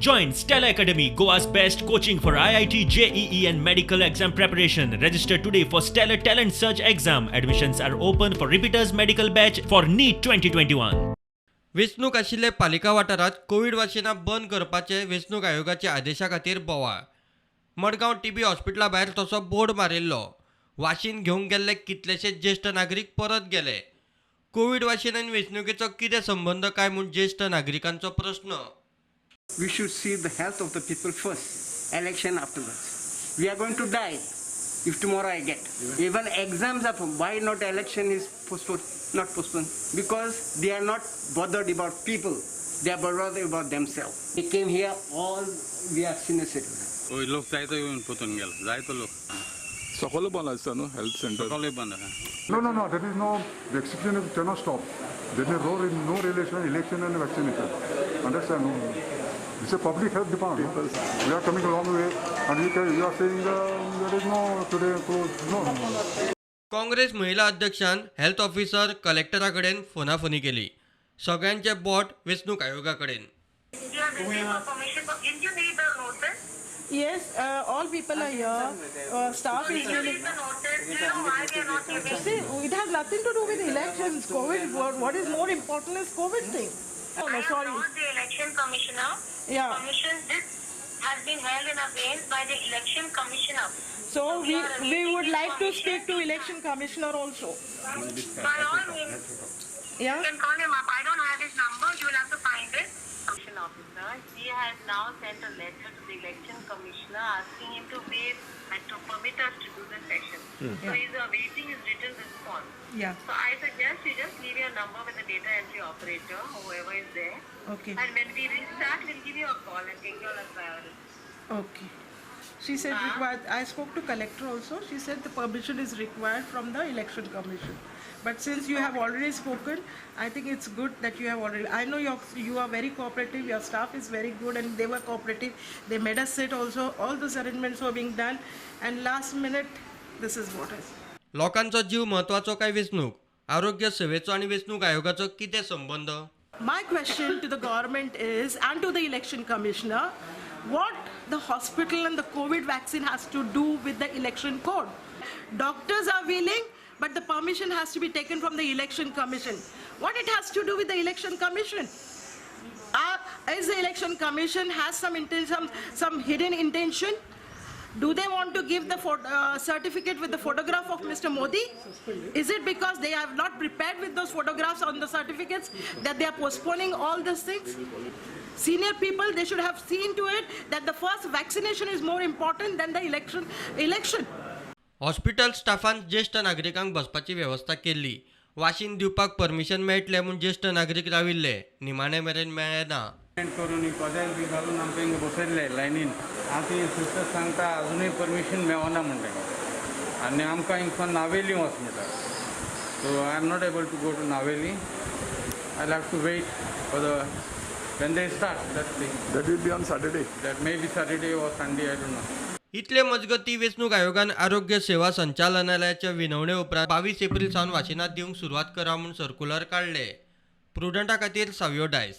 Join Stella Academy, Goa's best coaching for IIT, JEE and medical exam preparation. Register today for Stellar Talent Search exam. Admissions are open for repeaters medical batch for NEET 2021. वेंचणूक आशिल्ले पालिका वाठारांत Covid वाशिनां बंद करपाचे वेंचणूक आयोगाच्या आदेशा खातीर बोवाळ. मडगांव टीबी हॉस्पिटला भायर तसो बोर्ड मारिल्लो. वाशीन घेवंक गेल्ले कितलेशेच ज्येष्ठ नागरीक परत गेले. कोविड वाशीन आनी वेंचणुकेचो कितें संबंद काय म्हूण ज्येष्ठ नागरिकांचो प्रश्न. We should see the health of the people first, election afterwards. We are going to die if tomorrow I get. Even exams are, why not election is postponed, not postponed? Because they are not bothered about people, they are bothered about themselves. They came here, all we are senior citizens. ওই লোক যাইতো পতন গেল যাইতো লোক সকলে বন্ধ আছে না হেলথ সেন্টার সকলে বন্ধ হ্যাঁ No, there is no vaccination cannot stop. There is no relation election and vaccination. Understand? No. It's a public health department. We are coming a long way and you are saying there is no today no. Congress महिला अध्यक्षान health officer कलेक्टरा कडेन फोनाफोनी केली. सगळ्यांचे boat वेंचणूक आयोगा कडेन. Yes, all people are here. Staff is really. See, it has nothing to do with elections. COVID. What is more important is COVID thing. Oh, no, sorry. I am not the election commissioner. Yeah. Commission, this has been held in abeyance by the election commissioner. So we would like to speak to election commissioner also. By all means, Yeah. you can call him up. I don't have his number. You will have to find it. Election officer, he has now sent a letter to the election commissioner asking him to waive and to permit us to do the session. So he's awaiting his written response. Yeah. So I suggest you just leave your number with the data entry operator, whoever is there. Okay. And when we restart, we'll give you a call and take you on a priority. Okay. She said required. I spoke to collector also. She said the permission is required from the election commission. But since you have already spoken, I think it's good that you have already. I know you are very cooperative. Your staff is very good, and they were cooperative. They made us sit also. All those arrangements were being done, and last minute, this is what is. लोकांचो जीव महत्वाचो काय वेंचणूक? आरोग्य सेवेचो आनी वेंचणूक आयोगाचो कितें संबंध? My question to the government is, and to the election commissioner, what the hospital and the COVID vaccine has to do with the election code? Doctors are willing, but the permission has to be taken from the election commission. What it has to do with the election commission? Is the election commission has some hidden intention? Do they want to give the certificate with the photograph of Mr. Modi? Is it because they have not prepared with those photographs on the certificates that they are postponing all these things? Senior people, they should have seen to it that the first vaccination is more important than the election. Hospital Staffan ज्येष्ठ नागरिकांक बसपाची वेवस्था केल्ली. वाशीन दिवपाक permission मेळटलें म्हूण ज्येष्ठ नागरीक राविल्ले. निमाणे मेरेन मेळना. करून कोदेल बी घालून आमकां हिंगा बसयल्ले लायनीन हांव ती सिस्टर सांगता अजुनूय परमिशन मेळना म्हणटा आनी आमकां हिंगा नावेली वच म्हणटा. So I am not able to go to Navelim. I have to wait for the when they start that will be on Saturday. That may be Saturday or Sunday, I don't know. इतले मजगती वेंचणूक आयोगान आरोग्य सेवा संचालनालयाच्या विनवणे उपरांत 22 April सावन वाशिनां दिवंक सुरवात करा म्हूण सर्क्युलर काडले. प्रुडंटा खातीर सावियो डायस.